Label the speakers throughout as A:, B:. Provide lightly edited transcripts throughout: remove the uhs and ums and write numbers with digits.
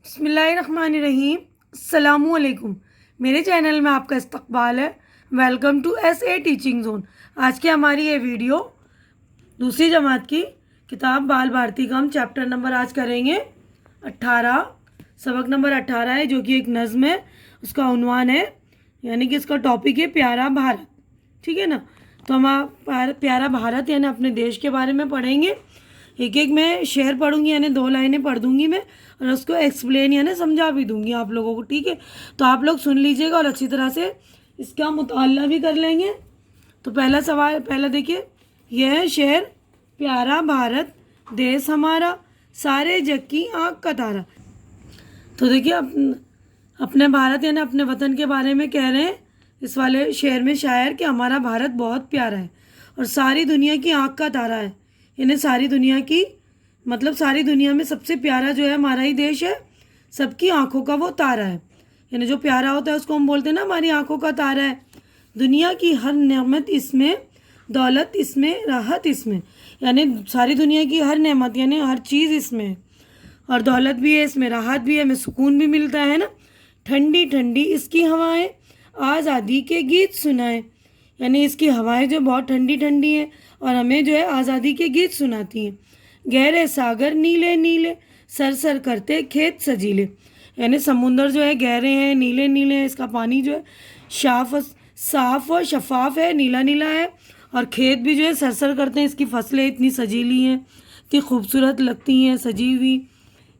A: बिस्मिल्लाहिर्रहमानिर्रहीम। अस्सलामुअलैकुम। मेरे चैनल में आपका इस्तकबाल है। Welcome to SA teaching zone. आज की हमारी ये वीडियो दूसरी जमात की किताब बाल भारती का हम चैप्टर नंबर आज करेंगे 18, सबक नंबर 18 है, जो कि एक नज़्म है। उसका उन्वान है, यानी कि इसका टॉपिक है प्यारा भारत। ठीक है ना। तो हम प्यारा भारत यानी अपने देश के बारे में पढ़ेंगे। एक एक मैं शेर पढ़ूंगी, यानी 2 लाइनें पढ़ दूंगी मैं, और उसको एक्सप्लेन यानी समझा भी दूंगी आप लोगों को। ठीक है, तो आप लोग सुन लीजिएगा और अच्छी तरह से इसका मुताला भी कर लेंगे। तो पहला देखिए, यह है शेर, प्यारा भारत देश हमारा, सारे जग की आँख का तारा। तो देखिए, अपने भारत यानी अपने वतन के बारे में कह रहे हैं इस वाले शेर में शायर कि हमारा भारत बहुत प्यारा है और सारी दुनिया की आँख का तारा है। यानी सारी दुनिया की, मतलब सारी दुनिया में सबसे प्यारा जो है हमारा ही देश है, सबकी आंखों का वो तारा है। यानी जो प्यारा होता है उसको हम बोलते हैं ना हमारी आंखों का तारा है। दुनिया की हर नेमत इसमें, दौलत इसमें, राहत इसमें। यानी सारी दुनिया की हर नेमत यानी हर चीज़ इसमें है, और दौलत भी है इसमें, राहत भी है, हमें सुकून भी मिलता है ना। ठंडी ठंडी इसकी हवाएं, आज़ादी के गीत सुनाएं। यानी इसकी हवाएं जो बहुत ठंडी ठंडी हैं और हमें जो है आज़ादी के गीत सुनाती हैं। गहरे सागर नीले नीले, सर सर करते खेत सजीले। यानी समुंदर जो है गहरे हैं, नीले नीले हैं, इसका पानी जो है साफ और शफाफ है, नीला नीला है। और खेत भी जो है सरसर करते हैं, इसकी फसलें इतनी सजीली हैं, इतनी खूबसूरत लगती हैं सजी हुई।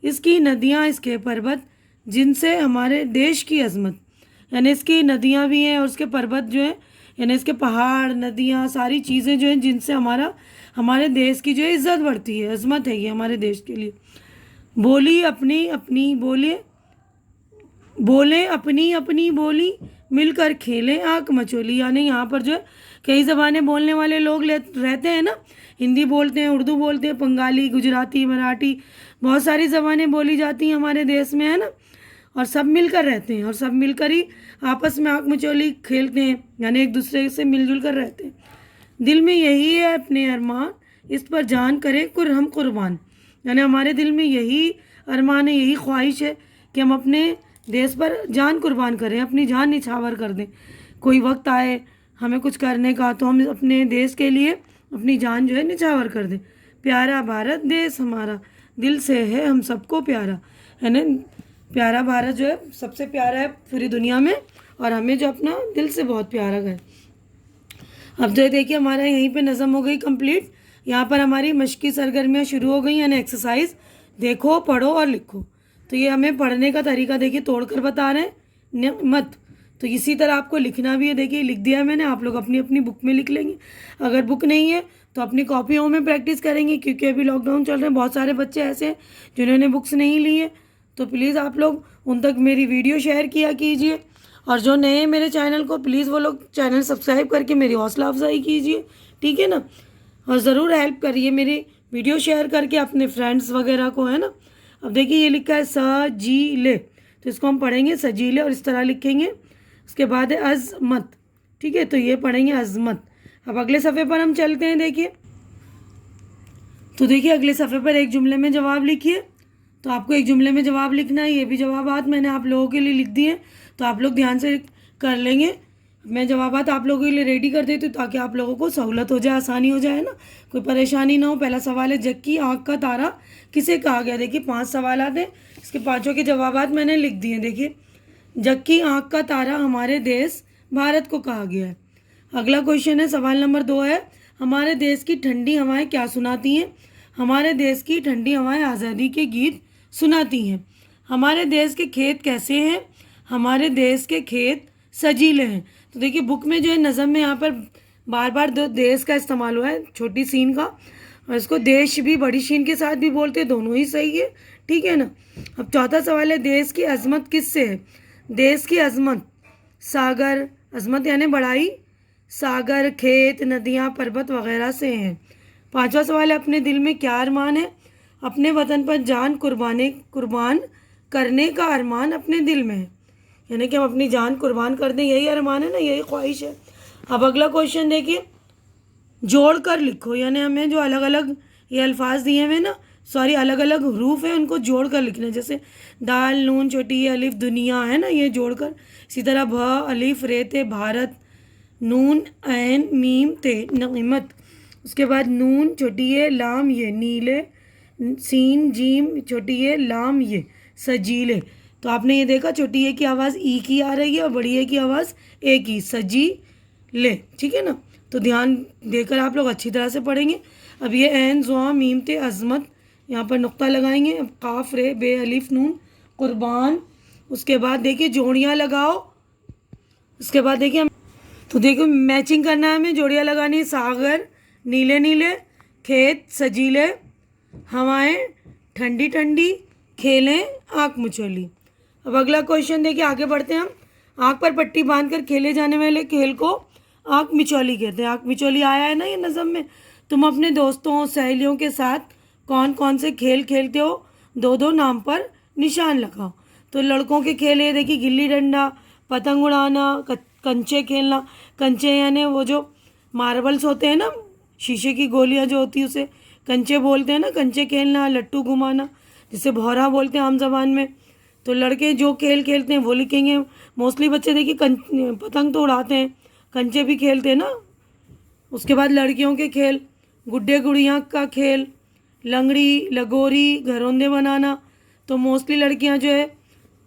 A: इसकी नदियाँ, इसके पर्वत, जिनसे हमारे देश की अजमत। यानी इसकी नदियाँ भी हैं और उसके पर्वत जो है, यानी इसके पहाड़, नदियाँ, सारी चीज़ें जो हैं जिनसे हमारे देश की जो है इज़्ज़त बढ़ती है, अजमत है ये हमारे देश के लिए। बोली अपनी अपनी बोले अपनी अपनी बोली, मिलकर खेलें आँख मचोली। यानी यहाँ पर जो है कई ज़बानें बोलने वाले लोग रहते हैं ना। हिंदी बोलते हैं, उर्दू बोलते हैं, बंगाली, गुजराती, मराठी, बहुत सारी ज़बानें बोली जाती हैं हमारे देश में, है ना। और सब मिलकर रहते हैं और सब मिलकर ही आपस में आँख मचोली खेलते हैं, यानी एक दूसरे से मिलजुल कर रहते हैं। दिल में यही है अपने अरमान, इस पर जान करे हम कुर्बान। यानी हमारे दिल में यही अरमान है, यही ख्वाहिश है कि हम अपने देश पर जान कुर्बान करें, अपनी जान निछावर कर दें। कोई वक्त आए हमें कुछ करने का तो हम अपने देश के लिए अपनी जान जो है निछावर कर दें। प्यारा भारत देश हमारा, दिल से है हम सबको प्यारा। यानी प्यारा भारत जो है सबसे प्यारा है पूरी दुनिया में, और हमें जो अपना दिल से बहुत प्यारा है। अब जो देखिए हमारा यहीं पे नज़म हो गई कंप्लीट। यहाँ पर हमारी मशक़ी सरगर्मियाँ शुरू हो गई, यानी एक्सरसाइज। देखो, पढ़ो और लिखो। तो ये हमें पढ़ने का तरीका देखिए तोड़कर बता रहे हैं मत। तो इसी तरह आपको लिखना भी है। देखिए लिख दिया मैंने, आप लोग अपनी अपनी बुक में लिख लेंगे। अगर बुक नहीं है तो अपनी कॉपियों में प्रैक्टिस करेंगे, क्योंकि अभी लॉकडाउन चल रहे हैं, बहुत सारे बच्चे ऐसे हैं जिन्होंने बुक्स नहीं ली है। तो प्लीज़ आप लोग उन तक मेरी वीडियो शेयर किया कीजिए, और जो नए हैं मेरे चैनल को, प्लीज़ वो लोग चैनल सब्सक्राइब करके मेरी हौसला अफजाई कीजिए। ठीक है ना। और ज़रूर हेल्प करिए मेरी वीडियो शेयर करके अपने फ्रेंड्स वगैरह को, है ना। अब देखिए ये लिखा है सजीले, तो इसको हम पढ़ेंगे सजीले और इस तरह लिखेंगे। उसके बाद है अजमत। ठीक है, तो ये पढ़ेंगे अजमत। अब अगले सफ़े पर हम चलते हैं। देखिए, तो देखिए अगले सफ़े पर एक जुमले में जवाब लिखिए। तो आपको एक जुमले में जवाब लिखना है। ये भी जवाबात मैंने आप लोगों के लिए लिख दिए, तो आप लोग ध्यान से कर लेंगे। मैं जवाबात आप लोगों के लिए रेडी कर देती हूँ ताकि आप लोगों को सहूलत हो जाए, आसानी हो जाए ना, कोई परेशानी ना हो। पहला सवाल है, जग की आँख का तारा किसे कहा गया। देखिए 5 सवाल हैं, इसके 5 के जवाबात मैंने लिख दिए। देखिए, जग की आँख का तारा हमारे देश भारत को कहा गया है। अगला क्वेश्चन है, सवाल नंबर 2 है, हमारे देश की ठंडी हवाएं क्या सुनाती हैं। हमारे देश की ठंडी हवाएं आज़ादी के गीत सुनाती हैं। हमारे देश के खेत कैसे हैं। हमारे देश के खेत सजीले हैं। तो देखिए बुक में जो है नज़म में यहाँ पर बार बार दो देश का इस्तेमाल हुआ है, छोटी सीन का, और इसको देश भी बड़ी शीन के साथ भी बोलते हैं, दोनों ही सही है। ठीक है ना। अब चौथा सवाल है, देश की अजमत किससे है। देश की अजमत सागर, अजमत यानी बड़ाई, सागर, खेत, नदियाँ, पर्वत वगैरह से हैं। 5वां सवाल है, अपने दिल में क्या अरमान है। अपने वतन पर जान कुर्बान करने का अरमान अपने दिल में है। यानी कि हम अपनी जान कुर्बान कर दें, यही अरमान है ना, यही ख्वाहिश है। अब अगला क्वेश्चन देखिए, जोड़ कर लिखो। यानी हमें जो अलग अलग ये अल्फाज दिए हुए ना, सॉरी अलग अलग हरूफ है उनको जोड़ कर लिखना है। जैसे दाल नून छोटी ये अलिफ दुनिया है ना, ये जोड़कर। इसी तरह भ अलिफ रे ते भारत, नून ऐन मीम ते नईमत। उसके बाद नून छोटी ये लाम ये नीले, सीन जीम छोटी ये लाम ये सजीले। तो आपने ये देखा छोटी ए की आवाज़ ई की आ रही है और बड़ी ए की आवाज़ ए की, सजी ले। ठीक है ना, तो ध्यान देकर आप लोग अच्छी तरह से पढ़ेंगे। अब ये ऐन ज़ुआ मीम ते अज़मत, यहाँ पर नुक्ता लगाएंगे। अब काफ रे बे अलिफ नून कुर्बान। उसके बाद देखिए जोड़ियाँ लगाओ। उसके बाद देखिए तो देखो मैचिंग करना है हमें, जोड़ियाँ लगानी है। सागर नीले नीले, खेत सजीले, हवाएं ठंडी ठंडी, खेलें आँख मचोली। अब अगला क्वेश्चन देखिए, आगे बढ़ते हैं हम। आँख पर पट्टी बांधकर खेले जाने वाले खेल को आँख मिचौली कहते हैं। आँख मिचौली आया है ना ये नज़म में। तुम अपने दोस्तों सहेलियों के साथ कौन कौन से खेल खेलते हो, दो दो नाम पर निशान लगाओ। तो लड़कों के खेल ये देखिए, गिल्ली डंडा, पतंग उड़ाना, कंचे खेलना। कंचे यानी वो जो मार्बल्स होते हैं ना, शीशे की गोलियां जो होती है उसे कंचे बोलते हैं ना। कंचे खेलना, लट्टू घुमाना जिसे भौरा बोलते हैं आम जबान में। तो लड़के जो खेल खेलते हैं वो लिखेंगे। मोस्टली बच्चे देखिए पतंग तो उड़ाते हैं, कंचे भी खेलते हैं ना। उसके बाद लड़कियों के खेल, गुड्डे गुड़िया का खेल, लंगड़ी लगोरी, घरौंदे बनाना। तो मोस्टली लड़कियां जो है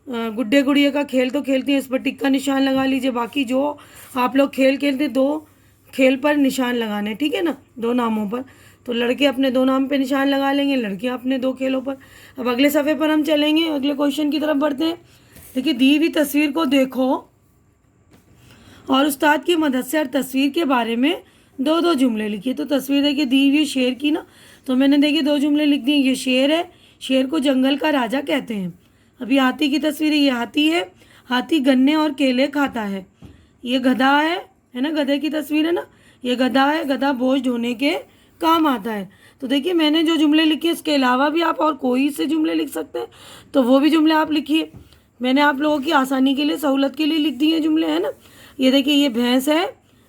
A: गुड्डे गुड़िया का खेल तो खेलती हैं, इस पर टिक्का निशान लगा लीजिए। बाकी जो आप लोग खेल खेलते, दो खेल पर निशान लगाने, ठीक है ना, दो नामों पर। तो लड़के अपने दो नाम पे निशान लगा लेंगे, लड़कियां अपने दो खेलों पर। अब अगले सफ़े पर हम चलेंगे, अगले क्वेश्चन की तरफ बढ़ते हैं। देखिए, दी हुई तस्वीर को देखो और उस्ताद की मदद से हर तस्वीर के बारे में दो दो जुमले लिखिए। तो तस्वीर देखिए दी हुई शेर की ना, तो मैंने देखिए दो जुमले लिख दिए। ये शेर है, शेर को जंगल का राजा कहते हैं। अभी हाथी की तस्वीर है, ये हाथी है, हाथी गन्ने और केले खाता है। ये गधा है ना, गधे की तस्वीर है ना, ये गधा है, गधा बोझ ढोने के काम आता है। तो देखिए मैंने जो जुमले लिखे इसके अलावा भी आप और कोई से जुमले लिख सकते हैं, तो वो भी जुमले आप लिखिए। मैंने आप लोगों की आसानी के लिए, सहूलत के लिए लिख दिए जुमले, है ना। ये देखिए ये भैंस है,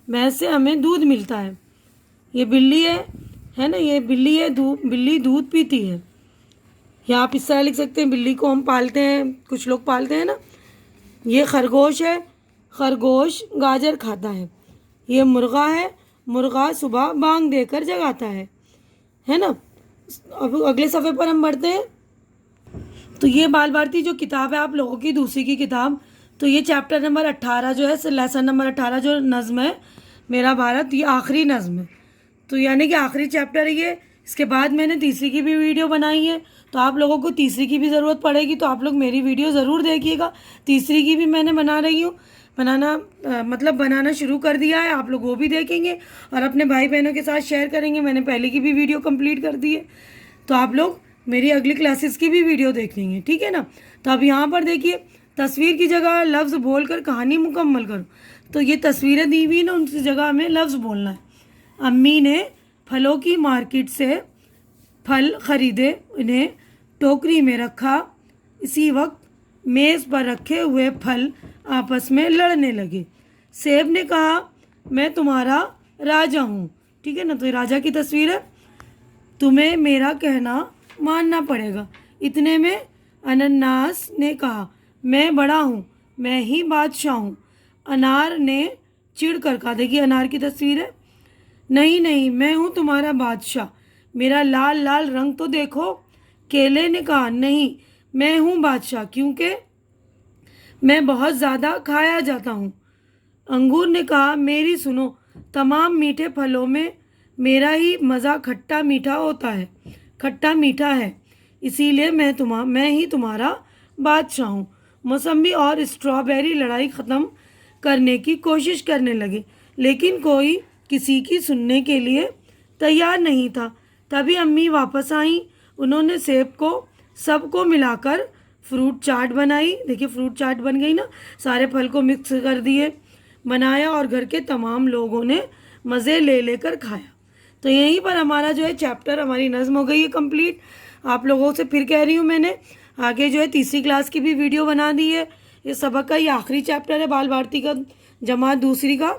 A: भैंस से हमें दूध मिलता है। ये बिल्ली है ना, ये बिल्ली है, बिल्ली दूध पीती है। या आप इस तरह लिख सकते हैं, बिल्ली को हम पालते हैं, कुछ लोग पालते हैं ना। ये खरगोश है, खरगोश गाजर खाता है। ये मुर्गा है, मुर्गा सुबह बांग देकर जगाता है ना। अब अगले सफ़े पर हम बढ़ते हैं। तो ये बाल भारती जो किताब है आप लोगों की, दूसरी की किताब, तो ये चैप्टर नंबर 18 जो है, लेसन नंबर 18 जो नज़्म है मेरा भारत, ये आखिरी नज़्म है। तो यानी कि आखिरी चैप्टर है ये। इसके बाद मैंने तीसरी की भी वीडियो बनाई है, तो आप लोगों को तीसरी की भी ज़रूरत पड़ेगी, तो आप लोग मेरी वीडियो ज़रूर देखिएगा। तीसरी की भी मैंने बना रही हूँ, बनाना शुरू कर दिया है, आप लोग वो भी देखेंगे और अपने भाई बहनों के साथ शेयर करेंगे। मैंने पहले की भी वीडियो कंप्लीट कर दी है, तो आप लोग मेरी अगली क्लासेस की भी वीडियो देख लेंगे, ठीक है ना। तो अब यहाँ पर देखिए, तस्वीर की जगह लफ्ज़ बोलकर कहानी मुकम्मल करो। तो ये तस्वीरें दी हुई ना, उनकी जगह हमें लफ्ज़ बोलना है। अम्मी ने फलों की मार्केट से फल ख़रीदे, इन्हें टोकरी में रखा। इसी वक्त मेज़ पर रखे हुए फल आपस में लड़ने लगे। सेब ने कहा, मैं तुम्हारा राजा हूँ, ठीक है ना। तो ये राजा की तस्वीर है, तुम्हें मेरा कहना मानना पड़ेगा। इतने में अनन्नास ने कहा, मैं बड़ा हूँ, मैं ही बादशाह हूँ। अनार ने चिढ़ कर कहा, देखिए अनार की तस्वीर है, नहीं नहीं मैं हूँ तुम्हारा बादशाह, मेरा लाल लाल रंग तो देखो। केले ने कहा, नहीं मैं हूँ बादशाह, क्योंकि मैं बहुत ज़्यादा खाया जाता हूँ। अंगूर ने कहा, मेरी सुनो, तमाम मीठे फलों में मेरा ही मज़ा खट्टा मीठा होता है, खट्टा मीठा है, इसीलिए मैं ही तुम्हारा बादशाह हूँ। मौसम्बी और स्ट्रॉबेरी लड़ाई ख़त्म करने की कोशिश करने लगे, लेकिन कोई किसी की सुनने के लिए तैयार नहीं था। तभी अम्मी वापस आईं, उन्होंने सेब को सबको मिलाकर फ्रूट चाट बनाई। देखिए फ्रूट चाट बन गई ना, सारे फल को मिक्स कर दिए, बनाया और घर के तमाम लोगों ने मज़े ले लेकर खाया। तो यहीं पर हमारा जो है चैप्टर, हमारी नज़्म हो गई है कंप्लीट। आप लोगों से फिर कह रही हूँ, मैंने आगे जो है तीसरी क्लास की भी वीडियो बना दी है। इस सबक का ये आखिरी चैप्टर है बाल भारती का, जमात दूसरी का।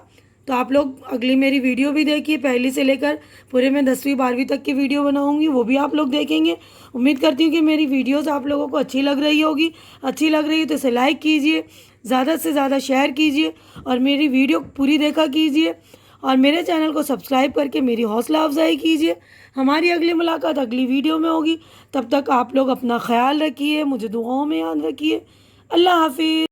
A: तो आप लोग अगली मेरी वीडियो भी देखिए, पहली से लेकर पूरे मैं 10वीं 12वीं तक की वीडियो बनाऊंगी, वो भी आप लोग देखेंगे। उम्मीद करती हूँ कि मेरी वीडियोस आप लोगों को अच्छी लग रही होगी। अच्छी लग रही है तो इसे लाइक कीजिए, ज़्यादा से ज़्यादा शेयर कीजिए और मेरी वीडियो पूरी देखा कीजिए और मेरे चैनल को सब्सक्राइब करके मेरी हौसला अफजाई कीजिए। हमारी अगली मुलाकात अगली वीडियो में होगी। तब तक आप लोग अपना ख्याल रखिए, मुझे दुआओं में याद रखिए। अल्लाह हाफिज़।